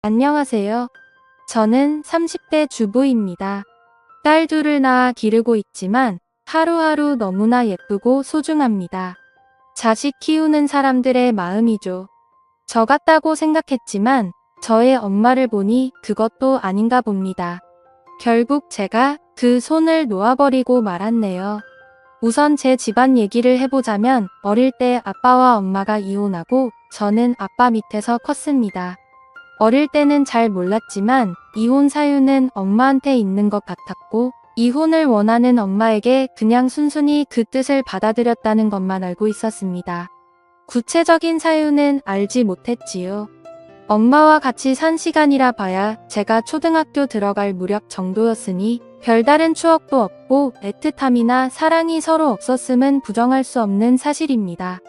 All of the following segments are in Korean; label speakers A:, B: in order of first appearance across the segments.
A: 안녕하세요. 저는 30대 주부입니다. 딸 둘을 낳아 기르고 있지만 하루하루 너무나 예쁘고 소중합니다. 자식 키우는 사람들의 마음이죠. 저 같다고 생각했지만 저의 엄마를 보니 그것도 아닌가 봅니다. 결국 제가 그 손을 놓아버리고 말았네요. 우선 제 집안 얘기를 해보자면 어릴 때 아빠와 엄마가 이혼하고 저는 아빠 밑에서 컸습니다. 어릴 때는 잘 몰랐지만 이혼 사유는 엄마한테 있는 것 같았고 이혼을 원하는 엄마에게 그냥 순순히 그 뜻을 받아들였다는 것만 알고 있었습니다. 구체적인 사유는 알지 못했지요. 엄마와 같이 산 시간이라 봐야 제가 초등학교 들어갈 무렵 정도였으니 별다른 추억도 없고 애틋함이나 사랑이 서로 없었음은 부정할 수 없는 사실입니다.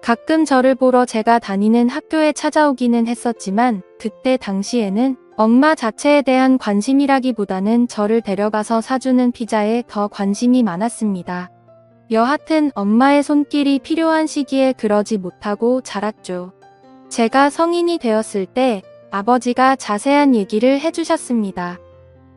A: 가끔 저를 보러 제가 다니는 학교에 찾아오기는 했었지만 그때 당시에는 엄마 자체에 대한 관심이라기보다는 저를 데려가서 사주는 피자에 더 관심이 많았습니다. 여하튼 엄마의 손길이 필요한 시기에 그러지 못하고 자랐죠. 제가 성인이 되었을 때 아버지가 자세한 얘기를 해주셨습니다.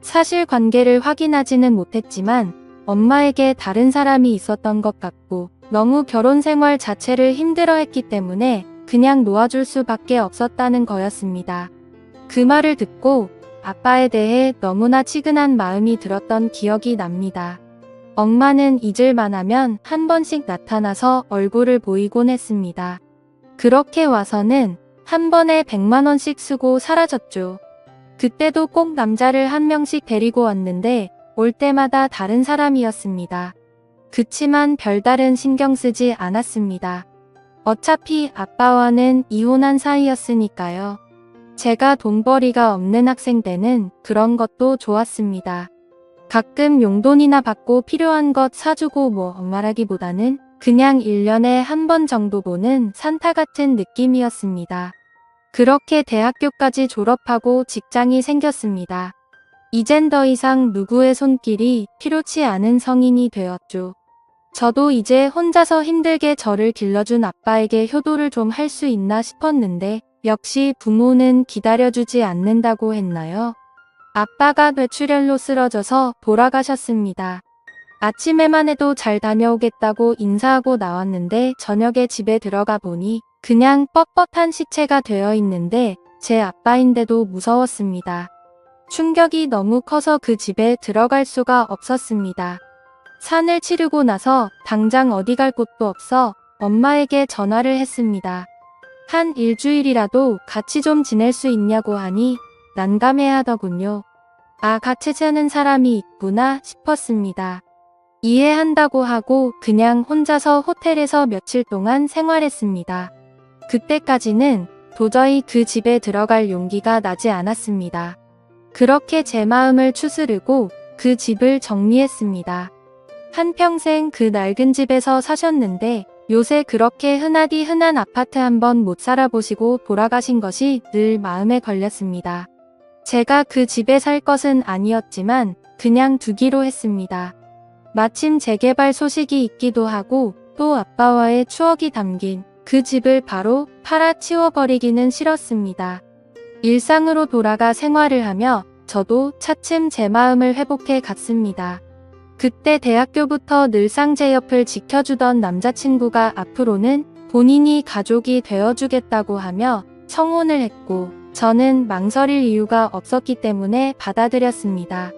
A: 사실관계를 확인하지는 못했지만 엄마에게 다른 사람이 있었던 것 같고 너무 결혼 생활 자체를 힘들어했기 때문에 그냥 놓아줄 수밖에 없었다는 거였습니다. 그 말을 듣고 아빠에 대해 너무나 치근한 마음이 들었던 기억이 납니다. 엄마는 잊을만 하면 한 번씩 나타나서 얼굴을 보이곤 했습니다. 그렇게 와서는 한 번에 100만 원씩 쓰고 사라졌죠. 그때도 꼭 남자를 한 명씩 데리고 왔는데 올 때마다 다른 사람이었습니다. 그치만 별다른 신경 쓰지 않았습니다. 어차피 아빠와는 이혼한 사이였으니까요. 제가 돈벌이가 없는 학생 때는 그런 것도 좋았습니다. 가끔 용돈이나 받고 필요한 것 사주고 말하기보다는 그냥 1년에 한 번 정도 보는 산타 같은 느낌이었습니다. 그렇게 대학교까지 졸업하고 직장이 생겼습니다. 이젠 더 이상 누구의 손길이 필요치 않은 성인이 되었죠. 저도 이제 혼자서 힘들게 저를 길러준 아빠에게 효도를 좀 할 수 있나 싶었는데 역시 부모는 기다려주지 않는다고 했나요? 아빠가 뇌출혈로 쓰러져서 돌아가셨습니다. 아침에만 해도 잘 다녀오겠다고 인사하고 나왔는데 저녁에 집에 들어가 보니 그냥 뻣뻣한 시체가 되어 있는데 제 아빠인데도 무서웠습니다. 충격이 너무 커서 그 집에 들어갈 수가 없었습니다. 산을 치르고 나서 당장 어디 갈 곳도 없어 엄마에게 전화를 했습니다. 한 일주일이라도 같이 좀 지낼 수 있냐고 하니 난감해하더군요. 아, 같이 사는 사람이 있구나 싶었습니다. 이해한다고 하고 그냥 혼자서 호텔에서 며칠 동안 생활했습니다. 그때까지는 도저히 그 집에 들어갈 용기가 나지 않았습니다. 그렇게 제 마음을 추스르고 그 집을 정리했습니다. 한평생 그 낡은 집에서 사셨는데 요새 그렇게 흔하디 흔한 아파트 한번 못 살아보시고 돌아가신 것이 늘 마음에 걸렸습니다. 제가 그 집에 살 것은 아니었지만 그냥 두기로 했습니다. 마침 재개발 소식이 있기도 하고 또 아빠와의 추억이 담긴 그 집을 바로 팔아 치워버리기는 싫었습니다. 일상으로 돌아가 생활을 하며 저도 차츰 제 마음을 회복해 갔습니다. 그때 대학교부터 늘상 제 옆을 지켜주던 남자친구가 앞으로는 본인이 가족이 되어주겠다고 하며 청혼을 했고 저는 망설일 이유가 없었기 때문에 받아들였습니다.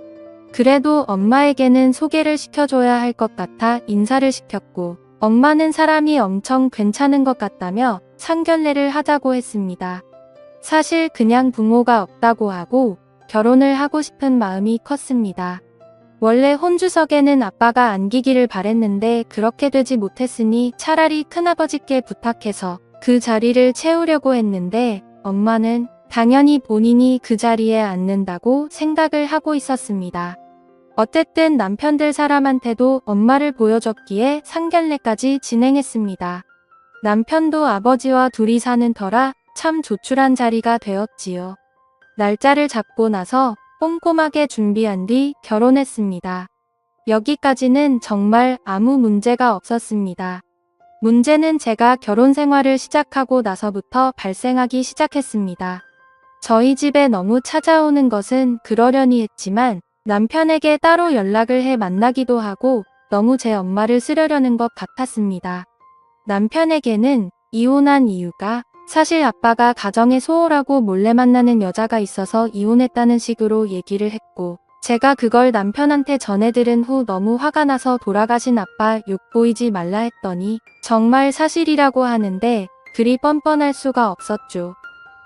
A: 그래도 엄마에게는 소개를 시켜줘야 할 것 같아 인사를 시켰고 엄마는 사람이 엄청 괜찮은 것 같다며 상견례를 하자고 했습니다. 사실 그냥 부모가 없다고 하고 결혼을 하고 싶은 마음이 컸습니다. 원래 혼주석에는 아빠가 안기기를 바랬는데 그렇게 되지 못했으니 차라리 큰아버지께 부탁해서 그 자리를 채우려고 했는데 엄마는 당연히 본인이 그 자리에 앉는다고 생각을 하고 있었습니다. 어쨌든 남편들 사람한테도 엄마를 보여줬기에 상견례까지 진행했습니다. 남편도 아버지와 둘이 사는 터라 참 조촐한 자리가 되었지요. 날짜를 잡고 나서 꼼꼼하게 준비한 뒤 결혼했습니다. 여기까지는 정말 아무 문제가 없었습니다. 문제는 제가 결혼 생활을 시작하고 나서부터 발생하기 시작했습니다. 저희 집에 너무 찾아오는 것은 그러려니 했지만 남편에게 따로 연락을 해 만나기도 하고 너무 제 엄마를 쓰려는 것 같았습니다. 남편에게는 이혼한 이유가 사실 아빠가 가정에 소홀하고 몰래 만나는 여자가 있어서 이혼했다는 식으로 얘기를 했고, 제가 그걸 남편한테 전해 들은 후 너무 화가 나서 돌아가신 아빠 욕 보이지 말라 했더니 정말 사실이라고 하는데 그리 뻔뻔할 수가 없었죠.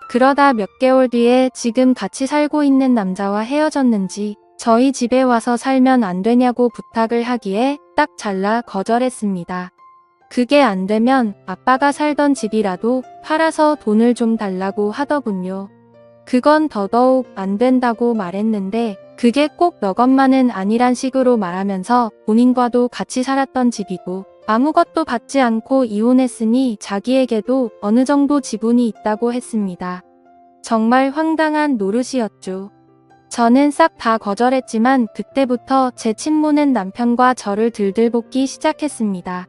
A: 그러다 몇 개월 뒤에 지금 같이 살고 있는 남자와 헤어졌는지 저희 집에 와서 살면 안 되냐고 부탁을 하기에 딱 잘라 거절했습니다. 그게 안 되면 아빠가 살던 집이라도 팔아서 돈을 좀 달라고 하더군요. 그건 더더욱 안 된다고 말했는데 그게 꼭 너 것만은 아니란 식으로 말하면서 본인과도 같이 살았던 집이고 아무것도 받지 않고 이혼했으니 자기에게도 어느 정도 지분이 있다고 했습니다. 정말 황당한 노릇이었죠. 저는 싹 다 거절했지만 그때부터 제 친모는 남편과 저를 들들볶기 시작했습니다.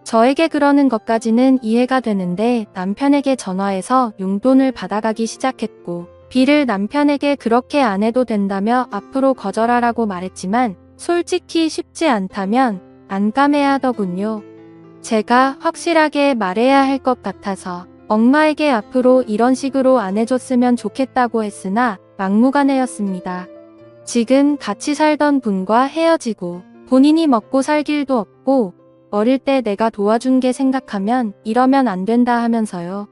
A: 저에게 그러는 것까지는 이해가 되는데 남편에게 전화해서 용돈을 받아가기 시작했고, 비를 남편에게 그렇게 안 해도 된다며 앞으로 거절하라고 말했지만 솔직히 쉽지 않다면 안감해야 하더군요. 제가 확실하게 말해야 할 것 같아서 엄마에게 앞으로 이런 식으로 안 해줬으면 좋겠다고 했으나 막무가내였습니다. 지금 같이 살던 분과 헤어지고 본인이 먹고 살 길도 없고 어릴 때 내가 도와준 게 생각하면 이러면 안 된다 하면서요.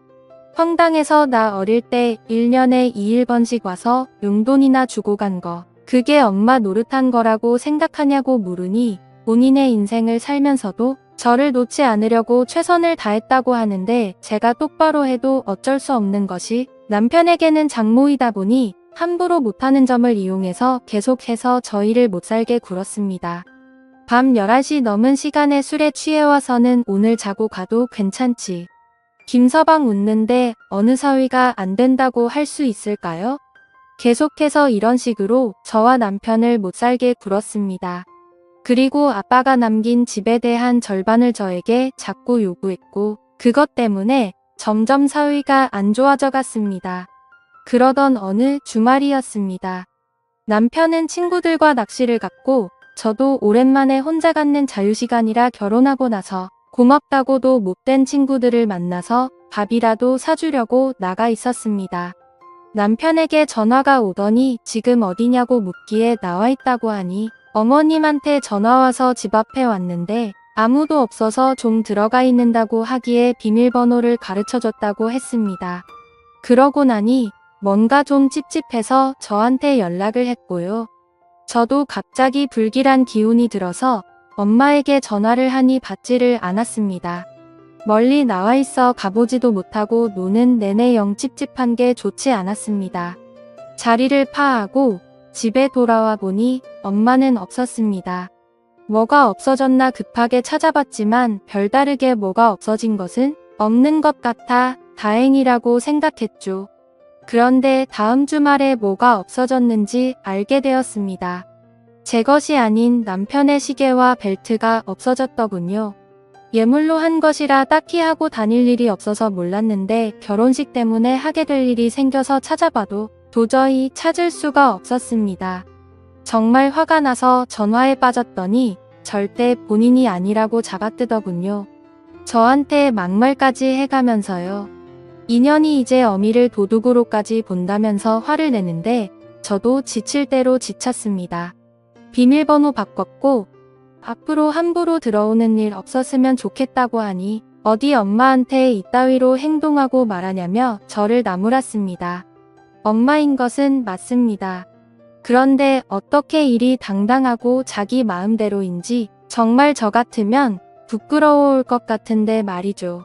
A: 황당해서 나 어릴 때 1년에 2~1번씩 와서 용돈이나 주고 간 거, 그게 엄마 노릇한 거라고 생각하냐고 물으니 본인의 인생을 살면서도 저를 놓지 않으려고 최선을 다했다고 하는데 제가 똑바로 해도 어쩔 수 없는 것이 남편에게는 장모이다 보니 함부로 못하는 점을 이용해서 계속해서 저희를 못살게 굴었습니다. 밤 11시 넘은 시간에 술에 취해와서는 오늘 자고 가도 괜찮지. 김서방 웃는데 어느 사위가 안 된다고 할 수 있을까요? 계속해서 이런 식으로 저와 남편을 못살게 굴었습니다. 그리고 아빠가 남긴 집에 대한 절반을 저에게 자꾸 요구했고 그것 때문에 점점 사위가 안 좋아져 갔습니다. 그러던 어느 주말이었습니다. 남편은 친구들과 낚시를 갔고 저도 오랜만에 혼자 갖는 자유시간이라 결혼하고 나서 고맙다고도 못된 친구들을 만나서 밥이라도 사주려고 나가 있었습니다. 남편에게 전화가 오더니 지금 어디냐고 묻기에 나와 있다고 하니 어머님한테 전화와서 집 앞에 왔는데 아무도 없어서 좀 들어가 있는다고 하기에 비밀번호를 가르쳐줬다고 했습니다. 그러고 나니 뭔가 좀 찝찝해서 저한테 연락을 했고요. 저도 갑자기 불길한 기운이 들어서 엄마에게 전화를 하니 받지를 않았습니다. 멀리 나와 있어 가보지도 못하고 노는 내내 영 찝찝한 게 좋지 않았습니다. 자리를 파하고 집에 돌아와 보니 엄마는 없었습니다. 뭐가 없어졌나 급하게 찾아봤지만 별다르게 뭐가 없어진 것은 없는 것 같아 다행이라고 생각했죠. 그런데 다음 주말에 뭐가 없어졌는지 알게 되었습니다. 제 것이 아닌 남편의 시계와 벨트가 없어졌더군요. 예물로 한 것이라 딱히 하고 다닐 일이 없어서 몰랐는데 결혼식 때문에 하게 될 일이 생겨서 찾아봐도 도저히 찾을 수가 없었습니다. 정말 화가 나서 전화에 빠졌더니 절대 본인이 아니라고 잡아뜨더군요. 저한테 막말까지 해가면서요. 인연이 이제 어미를 도둑으로까지 본다면서 화를 내는데 저도 지칠 대로 지쳤습니다. 비밀번호 바꿨고 앞으로 함부로 들어오는 일 없었으면 좋겠다고 하니 어디 엄마한테 이따위로 행동하고 말하냐며 저를 나무랐습니다. 엄마인 것은 맞습니다. 그런데 어떻게 일이 당당하고 자기 마음대로인지 정말 저 같으면 부끄러울 것 같은데 말이죠.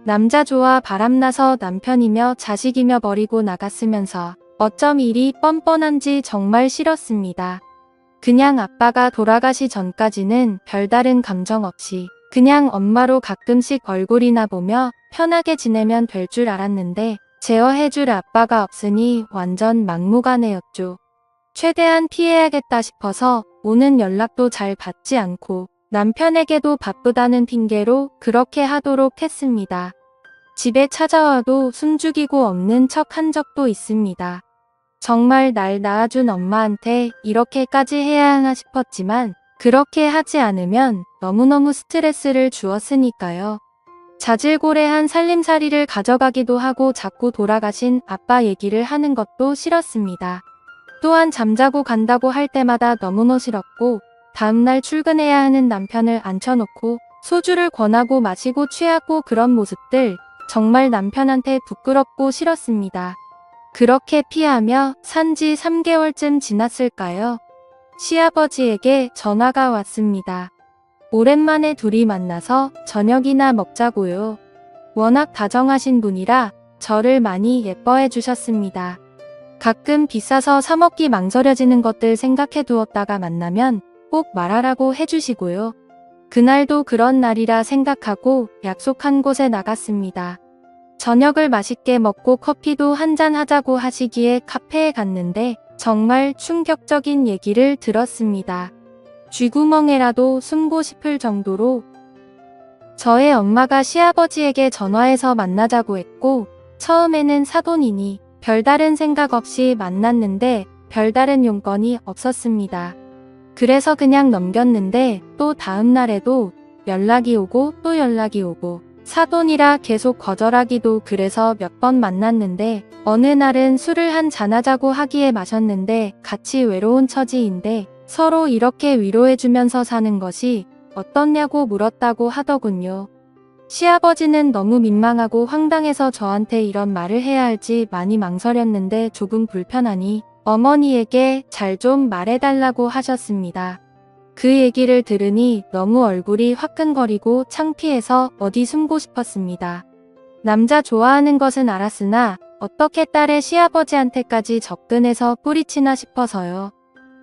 A: 남자 좋아 바람나서 남편이며 자식이며 버리고 나갔으면서 어쩜 일이 뻔뻔한지 정말 싫었습니다. 그냥 아빠가 돌아가시 전까지는 별다른 감정 없이 그냥 엄마로 가끔씩 얼굴이나 보며 편하게 지내면 될 줄 알았는데 제어해줄 아빠가 없으니 완전 막무가내였죠. 최대한 피해야겠다 싶어서 오는 연락도 잘 받지 않고 남편에게도 바쁘다는 핑계로 그렇게 하도록 했습니다. 집에 찾아와도 숨죽이고 없는 척 한 적도 있습니다. 정말 날 낳아준 엄마한테 이렇게까지 해야 하나 싶었지만 그렇게 하지 않으면 너무너무 스트레스를 주었으니까요. 자질고레한 살림살이를 가져가기도 하고 자꾸 돌아가신 아빠 얘기를 하는 것도 싫었습니다. 또한 잠자고 간다고 할 때마다 너무너무 싫었고 다음날 출근해야 하는 남편을 앉혀놓고 소주를 권하고 마시고 취하고 그런 모습들 정말 남편한테 부끄럽고 싫었습니다. 그렇게 피하며 산지 3개월쯤 지났을까요? 시아버지에게 전화가 왔습니다. 오랜만에 둘이 만나서 저녁이나 먹자고요. 워낙 다정하신 분이라 저를 많이 예뻐해 주셨습니다. 가끔 비싸서 사 먹기 망설여지는 것들 생각해 두었다가 만나면 꼭 말하라고 해주시고요. 그날도 그런 날이라 생각하고 약속한 곳에 나갔습니다. 저녁을 맛있게 먹고 커피도 한잔 하자고 하시기에 카페에 갔는데 정말 충격적인 얘기를 들었습니다. 쥐구멍에라도 숨고 싶을 정도로 저의 엄마가 시아버지에게 전화해서 만나자고 했고 처음에는 사돈이니 별다른 생각 없이 만났는데 별다른 용건이 없었습니다. 그래서 그냥 넘겼는데 또 다음 날에도 연락이 오고 또 연락이 오고 사돈이라 계속 거절하기도 그래서 몇 번 만났는데 어느 날은 술을 한 잔하자고 하기에 마셨는데 같이 외로운 처지인데 서로 이렇게 위로해주면서 사는 것이 어떻냐고 물었다고 하더군요. 시아버지는 너무 민망하고 황당해서 저한테 이런 말을 해야 할지 많이 망설였는데 조금 불편하니 어머니에게 잘 좀 말해달라고 하셨습니다. 그 얘기를 들으니 너무 얼굴이 화끈거리고 창피해서 어디 숨고 싶었습니다. 남자 좋아하는 것은 알았으나 어떻게 딸의 시아버지한테까지 접근해서 뿌리치나 싶어서요.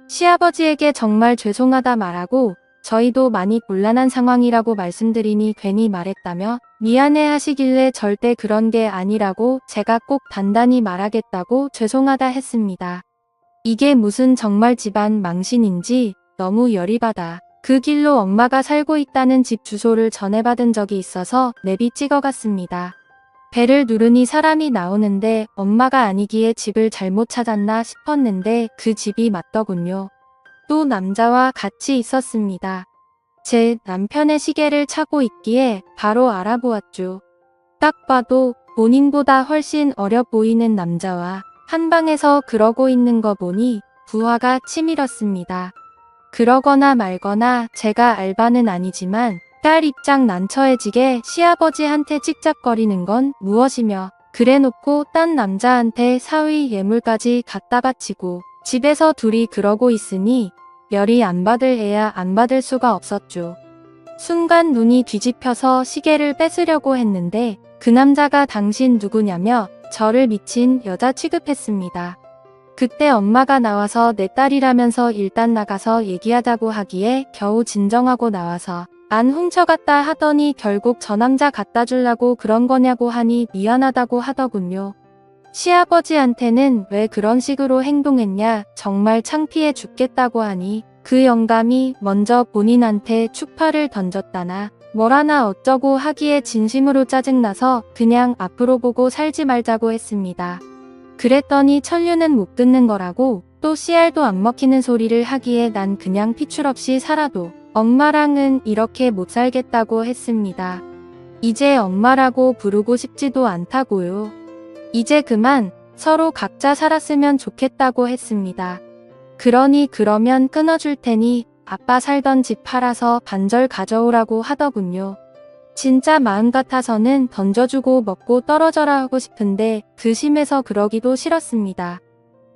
A: 시아버지에게 정말 죄송하다 말하고 저희도 많이 곤란한 상황이라고 말씀드리니 괜히 말했다며 미안해 하시길래 절대 그런 게 아니라고 제가 꼭 단단히 말하겠다고 죄송하다 했습니다. 이게 무슨 정말 집안 망신인지 너무 열이 받아 그 길로 엄마가 살고 있다는 집 주소를 전해받은 적이 있어서 내비 찍어갔습니다. 배를 누르니 사람이 나오는데 엄마가 아니기에 집을 잘못 찾았나 싶었는데 그 집이 맞더군요. 또 남자와 같이 있었습니다. 제 남편의 시계를 차고 있기에 바로 알아보았죠. 딱 봐도 본인보다 훨씬 어려 보이는 남자와 한 방에서 그러고 있는 거 보니 부하가 치밀었습니다. 그러거나 말거나 제가 알바는 아니지만 딸 입장 난처해지게 시아버지한테 찍잡거리는 건 무엇이며 그래놓고 딴 남자한테 사위 예물까지 갖다 바치고 집에서 둘이 그러고 있으니 열이 안 받을 애야 안 받을 수가 없었죠. 순간 눈이 뒤집혀서 시계를 뺏으려고 했는데 그 남자가 당신 누구냐며 저를 미친 여자 취급했습니다. 그때 엄마가 나와서 내 딸이라면서 일단 나가서 얘기하자고 하기에 겨우 진정하고 나와서 안 훔쳐갔다 하더니 결국 저 남자 갖다 주려고 그런 거냐고 하니 미안하다고 하더군요. 시아버지한테는 왜 그런 식으로 행동했냐 정말 창피해 죽겠다고 하니 그 영감이 먼저 본인한테 축파를 던졌다나 뭘 하나 어쩌고 하기에 진심으로 짜증나서 그냥 앞으로 보고 살지 말자고 했습니다. 그랬더니 천류는 못 듣는 거라고 또 씨알도 안 먹히는 소리를 하기에 난 그냥 피출 없이 살아도 엄마랑은 이렇게 못 살겠다고 했습니다. 이제 엄마라고 부르고 싶지도 않다고요. 이제 그만 서로 각자 살았으면 좋겠다고 했습니다. 그러니 그러면 끊어줄 테니 아빠 살던 집 팔아서 반절 가져오라고 하더군요. 진짜 마음 같아서는 던져주고 먹고 떨어져라 하고 싶은데 그 심해서 그러기도 싫었습니다.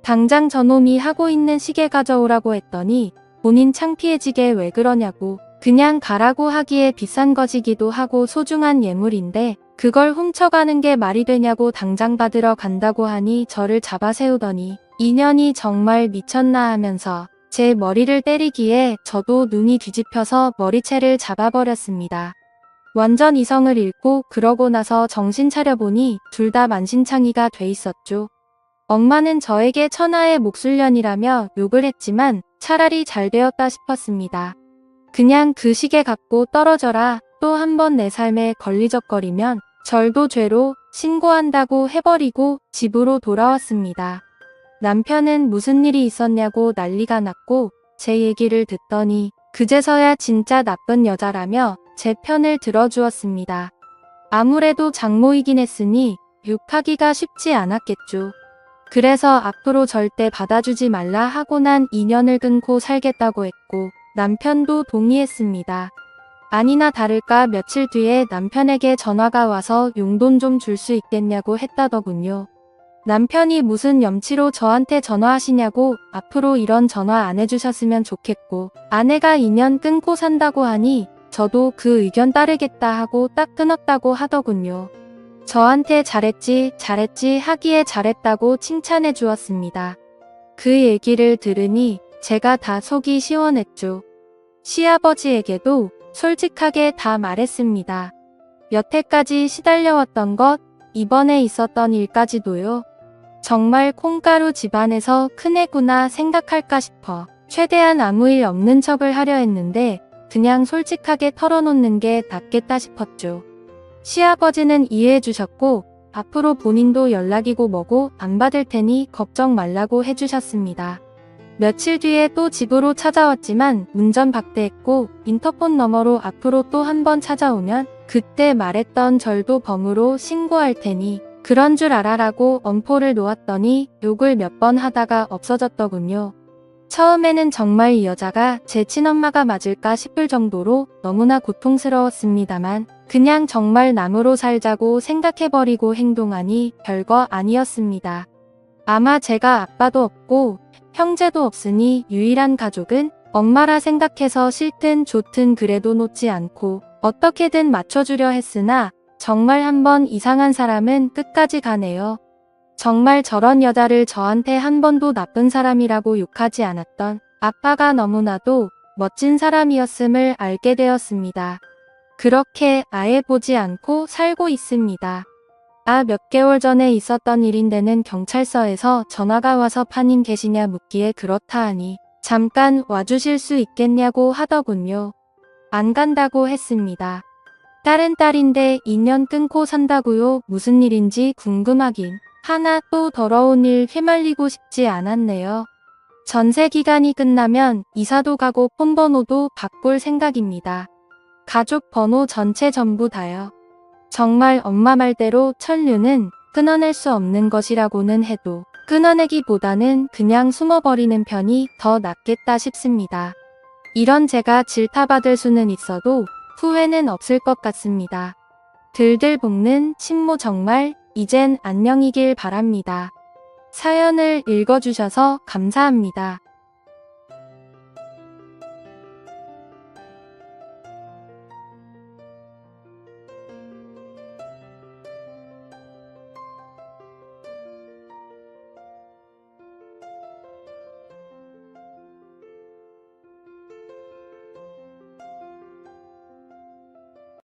A: 당장 저놈이 하고 있는 시계 가져오라고 했더니 본인 창피해지게 왜 그러냐고 그냥 가라고 하기에 비싼 거지기도 하고 소중한 예물인데 그걸 훔쳐가는 게 말이 되냐고 당장 받으러 간다고 하니 저를 잡아 세우더니 인연이 정말 미쳤나 하면서 제 머리를 때리기에 저도 눈이 뒤집혀서 머리채를 잡아버렸습니다. 완전 이성을 잃고 그러고 나서 정신 차려보니 둘 다 만신창이가 돼 있었죠. 엄마는 저에게 천하의 목술년이라며 욕을 했지만 차라리 잘 되었다 싶었습니다. 그냥 그 시계 갖고 떨어져라 또 한 번 내 삶에 걸리적거리면 절도 죄로 신고한다고 해버리고 집으로 돌아왔습니다. 남편은 무슨 일이 있었냐고 난리가 났고 제 얘기를 듣더니 그제서야 진짜 나쁜 여자라며 제 편을 들어주었습니다. 아무래도 장모이긴 했으니 욕하기가 쉽지 않았겠죠. 그래서 앞으로 절대 받아주지 말라 하고 난 인연을 끊고 살겠다고 했고 남편도 동의했습니다. 아니나 다를까 며칠 뒤에 남편에게 전화가 와서 용돈 좀 줄 수 있겠냐고 했다더군요. 남편이 무슨 염치로 저한테 전화하시냐고 앞으로 이런 전화 안 해주셨으면 좋겠고 아내가 인연 끊고 산다고 하니 저도 그 의견 따르겠다 하고 딱 끊었다고 하더군요. 저한테 잘했지 하기에 잘했다고 칭찬해 주었습니다. 그 얘기를 들으니 제가 다 속이 시원했죠. 시아버지에게도 솔직하게 다 말했습니다. 여태까지 시달려왔던 것, 이번에 있었던 일까지도요. 정말 콩가루 집안에서 큰애구나 생각할까 싶어 최대한 아무 일 없는 척을 하려 했는데 그냥 솔직하게 털어놓는 게 낫겠다 싶었죠. 시아버지는 이해해 주셨고 앞으로 본인도 연락이고 뭐고 안 받을 테니 걱정 말라고 해주셨습니다. 며칠 뒤에 또 집으로 찾아왔지만 운전박대했고 인터폰 너머로 앞으로 또 한 번 찾아오면 그때 말했던 절도 범으로 신고할 테니 그런 줄 알아라고 엄포를 놓았더니 욕을 몇 번 하다가 없어졌더군요. 처음에는 정말 이 여자가 제 친엄마가 맞을까 싶을 정도로 너무나 고통스러웠습니다만 그냥 정말 남으로 살자고 생각해버리고 행동하니 별거 아니었습니다. 아마 제가 아빠도 없고 형제도 없으니 유일한 가족은 엄마라 생각해서 싫든 좋든 그래도 놓지 않고 어떻게든 맞춰주려 했으나 정말 한번 이상한 사람은 끝까지 가네요. 정말 저런 여자를 저한테 한 번도 나쁜 사람이라고 욕하지 않았던 아빠가 너무나도 멋진 사람이었음을 알게 되었습니다. 그렇게 아예 보지 않고 살고 있습니다. 몇 개월 전에 있었던 일인데는 경찰서에서 전화가 와서 판인 계시냐 묻기에 그렇다 하니 잠깐 와주실 수 있겠냐고 하더군요. 안 간다고 했습니다. 딸은 딸인데 인연 끊고 산다고요? 무슨 일인지 궁금하긴 하나 또 더러운 일 휘말리고 싶지 않았네요. 전세 기간이 끝나면 이사도 가고 폰번호도 바꿀 생각입니다. 가족 번호 전체 전부 다요. 정말 엄마 말대로 천류는 끊어낼 수 없는 것이라고는 해도 끊어내기보다는 그냥 숨어버리는 편이 더 낫겠다 싶습니다. 이런 제가 질타받을 수는 있어도 후회는 없을 것 같습니다. 들들 볶는 친모 정말 이젠 안녕이길 바랍니다. 사연을 읽어주셔서 감사합니다.